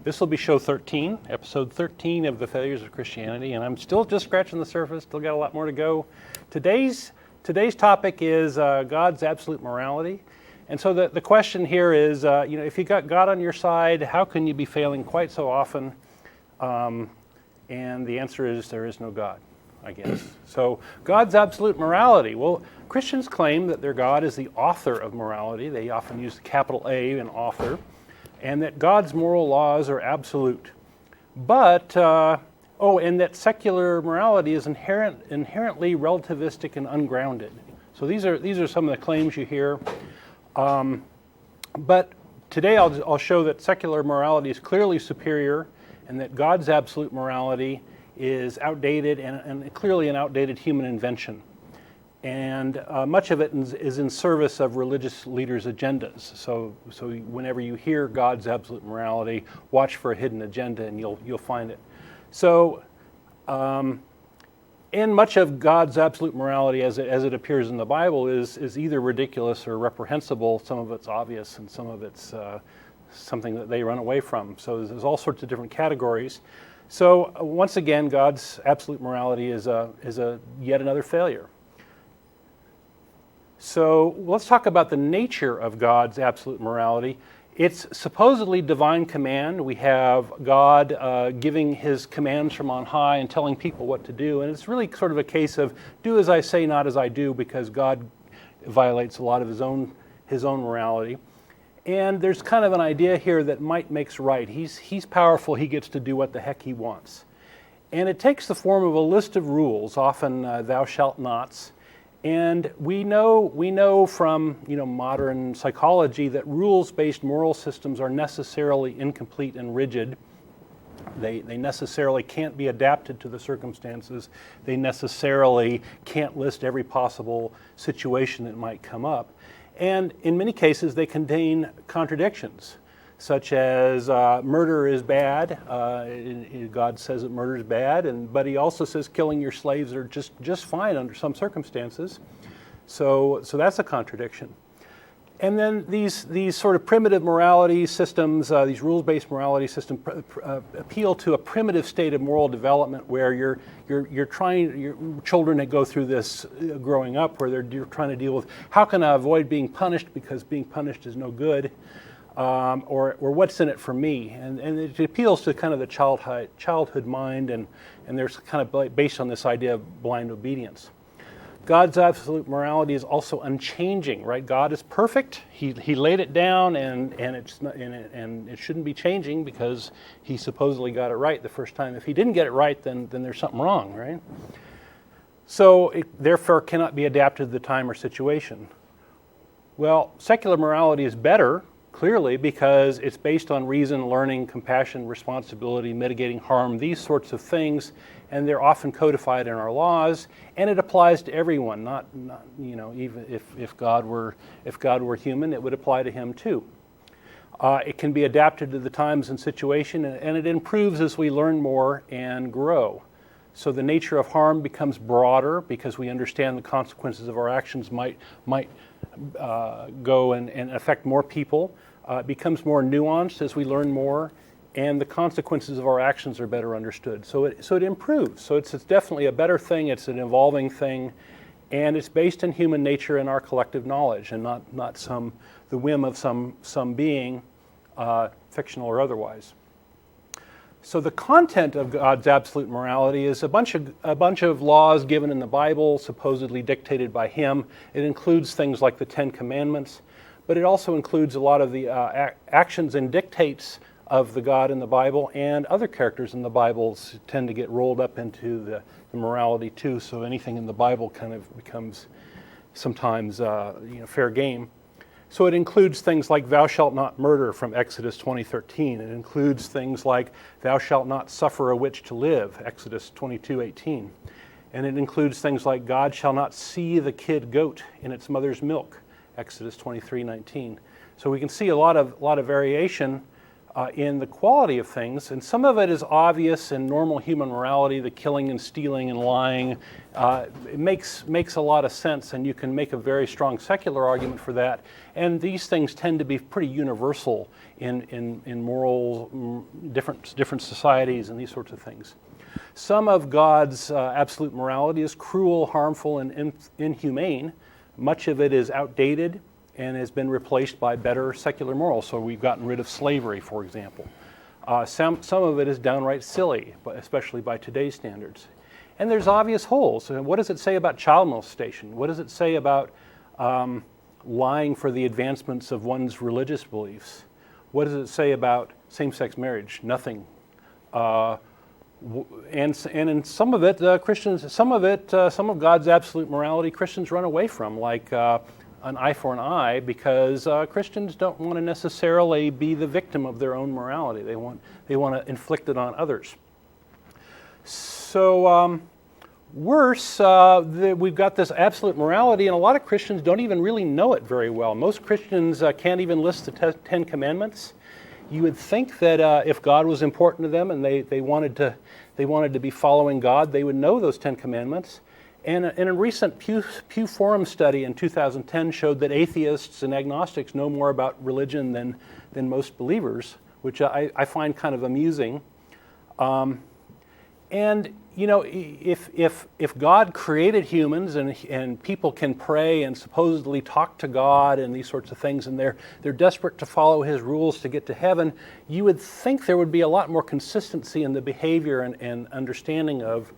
This will be show 13, episode 13 of the Failures of Christianity, and I'm still just scratching the surface, still got a lot more to go. Today's topic is God's absolute morality. And so the question here is, if you got God on your side, how can you be failing quite so often? And the answer is there is no God, I guess. So God's absolute morality. Well, Christians claim that their God is the author of morality. They often use the capital A in author. And that God's moral laws are absolute. But, and that secular morality is inherently relativistic and ungrounded. So these are some of the claims you hear. But today I'll show that secular morality is clearly superior and that God's absolute morality is outdated and clearly an outdated human invention. And much of it is in service of religious leaders' agendas. So whenever you hear God's absolute morality, watch for a hidden agenda, and you'll find it. So, and much of God's absolute morality, as it appears in the Bible, is either ridiculous or reprehensible. Some of it's obvious, and some of it's something that they run away from. So there's all sorts of different categories. So once again, God's absolute morality is yet another failure. So let's talk about the nature of God's absolute morality. It's supposedly divine command. We have God giving his commands from on high and telling people what to do. And it's really sort of a case of do as I say, not as I do, because God violates a lot of his own morality. And there's kind of an idea here that might makes right. He's powerful. He gets to do what the heck he wants. And it takes the form of a list of rules, often thou shalt nots. And we know from modern psychology that rules-based moral systems are necessarily incomplete and rigid. They necessarily can't be adapted to the circumstances. They necessarily can't list every possible situation that might come up. And in many cases, they contain contradictions, such as murder is bad. God says that murder is bad, but he also says killing your slaves are just fine under some circumstances. So that's a contradiction. And then these sort of primitive morality systems, these rules-based morality systems, appeal to a primitive state of moral development where your children that go through this growing up, where you're trying to deal with how can I avoid being punished because being punished is no good. Or what's in it for me, and it appeals to kind of the childhood mind, and there's kind of based on this idea of blind obedience. God's absolute morality is also unchanging, right? God is perfect. He laid it down, and it shouldn't be changing because he supposedly got it right the first time. If he didn't get it right, then there's something wrong, right? So it therefore cannot be adapted to the time or situation. Well, secular morality is better. Clearly, because it's based on reason, learning, compassion, responsibility, mitigating harm, these sorts of things, and they're often codified in our laws, and it applies to everyone. Not even if God were human, it would apply to him too. It can be adapted to the times and situation, and it improves as we learn more and grow. So the nature of harm becomes broader because we understand the consequences of our actions might go and affect more people. It becomes more nuanced as we learn more, and the consequences of our actions are better understood. So it improves. So it's definitely a better thing. It's an evolving thing, and it's based in human nature and our collective knowledge, and not the whim of some being, fictional or otherwise. So the content of God's absolute morality is a bunch of laws given in the Bible, supposedly dictated by him. It includes things like the Ten Commandments, but it also includes a lot of the actions and dictates of the God in the Bible, and other characters in the Bible tend to get rolled up into the morality too. So anything in the Bible kind of becomes sometimes fair game. So it includes things like thou shalt not murder from Exodus 20:13. It includes things like thou shalt not suffer a witch to live, Exodus 22:18. And it includes things like God shall not see the kid goat in its mother's milk, Exodus 23:19. So we can see a lot of variation in the quality of things, and some of it is obvious in normal human morality, the killing and stealing and lying. It makes a lot of sense, and you can make a very strong secular argument for that. And these things tend to be pretty universal in moral, different societies and these sorts of things. Some of God's absolute morality is cruel, harmful, and inhumane. Much of it is outdated and has been replaced by better secular morals. So we've gotten rid of slavery, for example. Some of it is downright silly, especially by today's standards. And there's obvious holes. What does it say about child molestation? What does it say about lying for the advancements of one's religious beliefs? What does it say about same-sex marriage? Nothing. And in some of it, Christians, some of God's absolute morality, Christians run away from, like an eye for an eye, because Christians don't want to necessarily be the victim of their own morality. They want to inflict it on others. So worse, we've got this absolute morality, and a lot of Christians don't even really know it very well. Most Christians can't even list the Ten Commandments. You would think that if God was important to them and they wanted to be following God, they would know those Ten Commandments. And a recent Pew Forum study in 2010 showed that atheists and agnostics know more about religion than most believers, which I find kind of amusing. And you know, if God created humans and people can pray and supposedly talk to God and these sorts of things, and they're desperate to follow His rules to get to heaven, you would think there would be a lot more consistency in the behavior and understanding of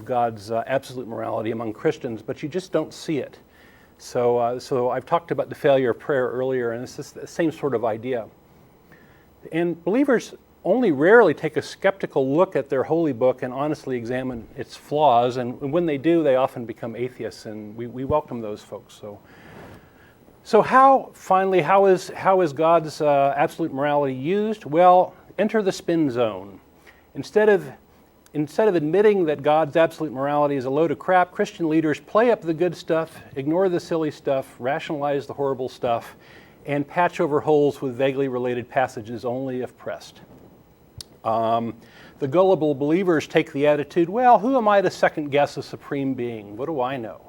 God's absolute morality among Christians, but you just don't see it. So I've talked about the failure of prayer earlier, and it's the same sort of idea. And believers only rarely take a skeptical look at their holy book and honestly examine its flaws, and when they do, they often become atheists, and we welcome those folks. So how is God's absolute morality used? Well, enter the spin zone. Instead of admitting that God's absolute morality is a load of crap, Christian leaders play up the good stuff, ignore the silly stuff, rationalize the horrible stuff, and patch over holes with vaguely related passages only if pressed. The gullible believers take the attitude, well, who am I to second guess a supreme being? What do I know?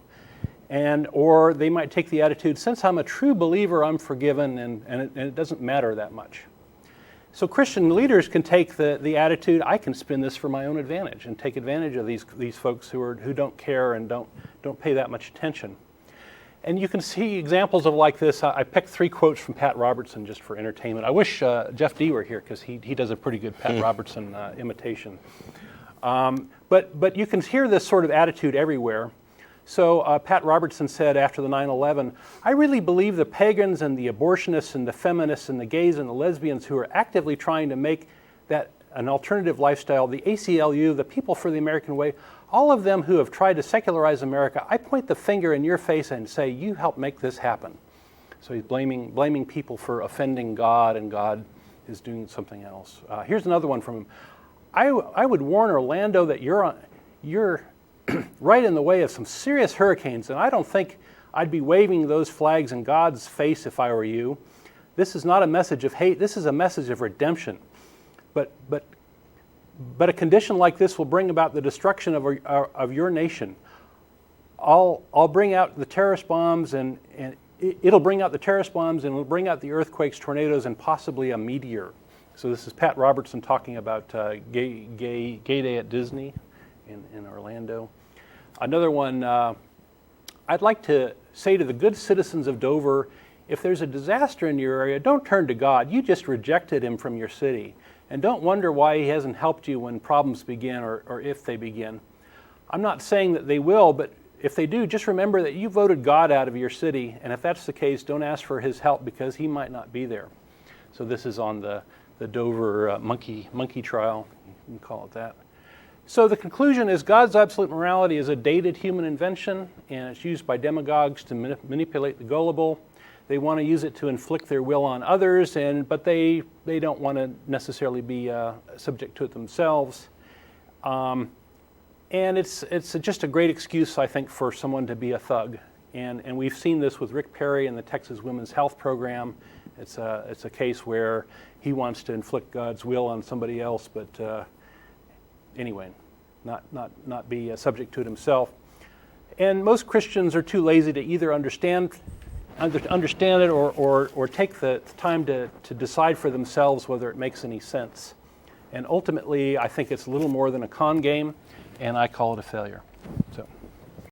Or they might take the attitude, since I'm a true believer, I'm forgiven, and it doesn't matter that much. So Christian leaders can take the attitude, I can spin this for my own advantage, and take advantage of these folks who don't care and don't pay that much attention. And you can see examples of like this. I picked 3 quotes from Pat Robertson just for entertainment. I wish Jeff D were here, because he does a pretty good Pat Robertson imitation. But you can hear this sort of attitude everywhere. So Pat Robertson said after the 9/11, I really believe the pagans and the abortionists and the feminists and the gays and the lesbians who are actively trying to make that an alternative lifestyle, the ACLU, the People for the American Way, all of them who have tried to secularize America, I point the finger in your face and say, you helped make this happen. So he's blaming people for offending God, and God is doing something else. Here's another one from him. I would warn Orlando that you're right in the way of some serious hurricanes, and I don't think I'd be waving those flags in God's face if I were you. This is not a message of hate, this is a message of redemption. But a condition like this will bring about the destruction of your nation. I'll bring out the terrorist bombs, and it'll bring out the terrorist bombs, and it'll bring out the earthquakes, tornadoes, and possibly a meteor. So this is Pat Robertson talking about Gay Day at Disney in Orlando. Another one, I'd like to say to the good citizens of Dover, if there's a disaster in your area, don't turn to God. You just rejected Him from your city. And don't wonder why He hasn't helped you when problems begin or if they begin. I'm not saying that they will, but if they do, just remember that you voted God out of your city, and if that's the case, don't ask for His help because He might not be there. So this is on the Dover monkey trial, you can call it that. So the conclusion is God's absolute morality is a dated human invention, and it's used by demagogues to manipulate the gullible. They want to use it to inflict their will on others, but they don't want to necessarily be subject to it themselves. And it's just a great excuse, I think, for someone to be a thug. And we've seen this with Rick Perry and the Texas Women's Health Program, It's a case where he wants to inflict God's will on somebody else, but anyway, not be subject to it himself. And most Christians are too lazy to either understand it or take the time to decide for themselves whether it makes any sense. And ultimately, I think it's a little more than a con game, and I call it a failure. So.